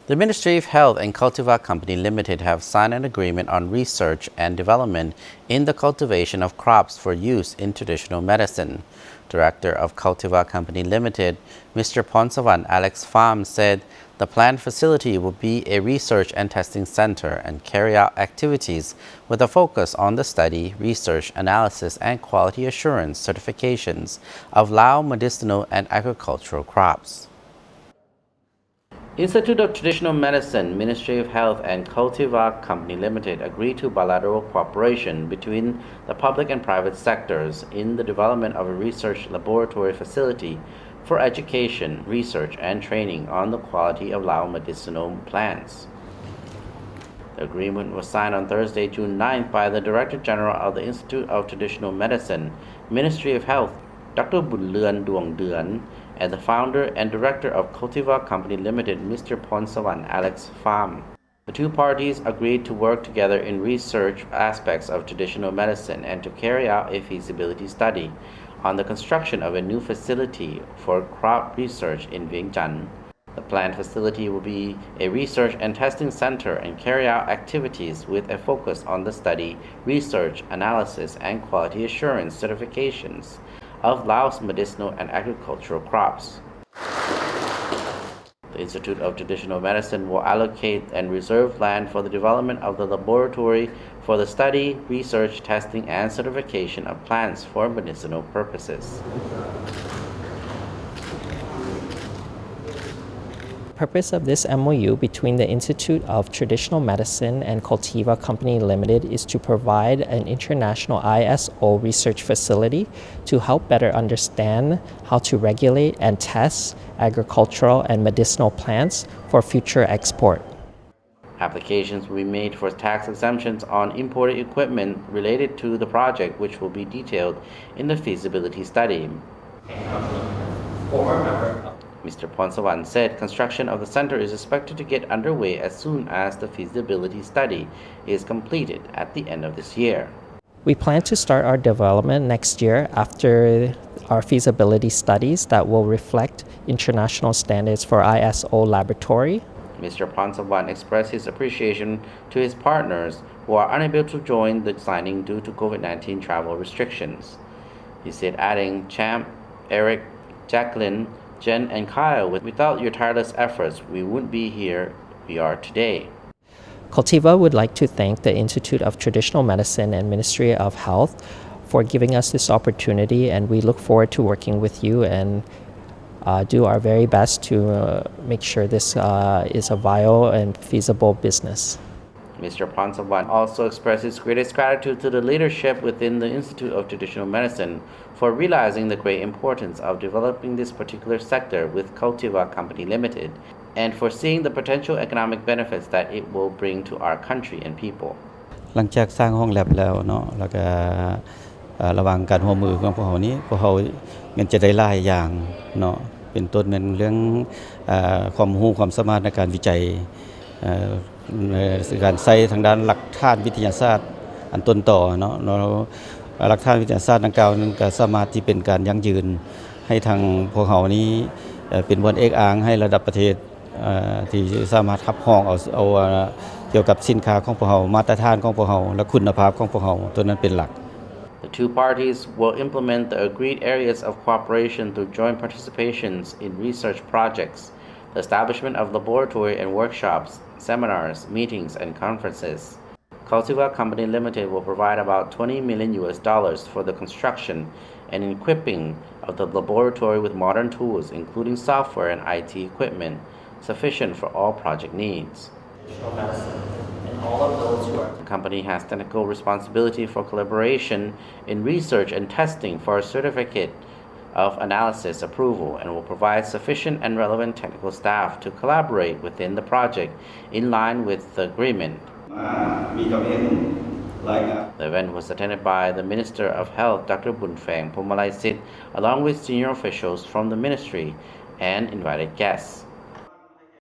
The Ministry of Health and Cultiva Company Limited have signed an agreement on research and development in the cultivation of crops for use in traditional medicine. Director of Cultiva Company Limited, Mr. Phonsavanh Alex Pham said the planned facility will be a research and testing center and carry out activities with a focus on the study, research, analysis, and quality assurance certifications of Lao medicinal and agricultural crops. Institute of Traditional Medicine, Ministry of Health, and Cultiva Company Limited agreed to bilateral cooperation between the public and private sectors in the development of a research laboratory facility for education, research, and training on the quality of Lao medicinal plants. The agreement was signed on Thursday, June 9th by the Director General of the Institute of Traditional Medicine, Ministry of Health, Dr. Bunluan Duongduan, and the founder and director of Cultiva Company Limited, Mr. Phonsavanh Alex Pham. The two parties agreed to work together in research aspects of traditional medicine and to carry out a feasibility study on the construction of a new facility for crop research in Vientiane. The planned facility will be a research and testing center and carry out activities with a focus on the study, research, analysis, and quality assurance certifications of Laos medicinal and agricultural crops. The Institute of Traditional Medicine will allocate and reserve land for the development of the laboratory for the study, research, testing, and certification of plants for medicinal purposes. The purpose of this MOU between the Institute of Traditional Medicine and Cultiva Company Limited is to provide an international ISO research facility to help better understand how to regulate and test agricultural and medicinal plants for future export. Applications will be made for tax exemptions on imported equipment related to the project, which will be detailed in the feasibility study. Mr. Phonsavanh said construction of the center is expected to get underway as soon as the feasibility study is completed at the end of this year. We plan to start our development next year after our feasibility studies that will reflect international standards for ISO laboratory. Mr. Phonsavanh expressed his appreciation to his partners who are unable to join the signing due to COVID-19 travel restrictions. He said, adding, Champ, Eric, Jacqueline, Jen, and Kyle, without your tireless efforts, we wouldn't be here we are today. Cultiva would like to thank the Institute of Traditional Medicine and Ministry of Health for giving us this opportunity, and we look forward to working with you and do our very best to make sure this is a viable and feasible business. Mr. Phonsavanh also expressed his greatest gratitude to the leadership within the Institute of Traditional Medicine for realizing the great importance of developing this particular sector with Cultiva Company Limited and for seeing the potential economic benefits that it will bring to our country and people. หลังจากสร้างห้องแลบแล้วเนาะแล้วก็ระหว่างการร่วมมือของพวกเรานี้พวกเรามันจะได้หลายอย่างเนาะเป็นต้นเป็นเรื่องความรู้ความสามารถในการวิจัยการใช้ทางด้านหลักฐานวิทยาศาสตร์อันต้นต่อเนาะหลักฐานวิทยาศาสตร์ดังกล่าวนั้นก็สามารถที่เป็นการยั่งยืนให้ทางพวกเรานี้เป็นบนเอกอ้างให้ระดับประเทศที่สามารถรับรองเอาเกี่ยวกับสินค้าของพวกเรามาตรฐานของพวกเราและคุณภาพของพวกเราตัวนั้นเป็นหลัก The two parties will implement the agreed areas of cooperation through joint participations in research projects, the establishment of laboratory and workshops, seminars, meetings, and conferences. Cultiva Company Limited will provide about $20 million for the construction and equipping of the laboratory with modern tools, including software and IT equipment, sufficient for all project needs. The company has technical responsibility for collaboration in research and testing for a certificate of analysis approval and will provide sufficient and relevant technical staff to collaborate within the project in line with the agreement. The event was attended by the Minister of Health, Dr. Phongphumalaisit, along with senior officials from the ministry and invited guests.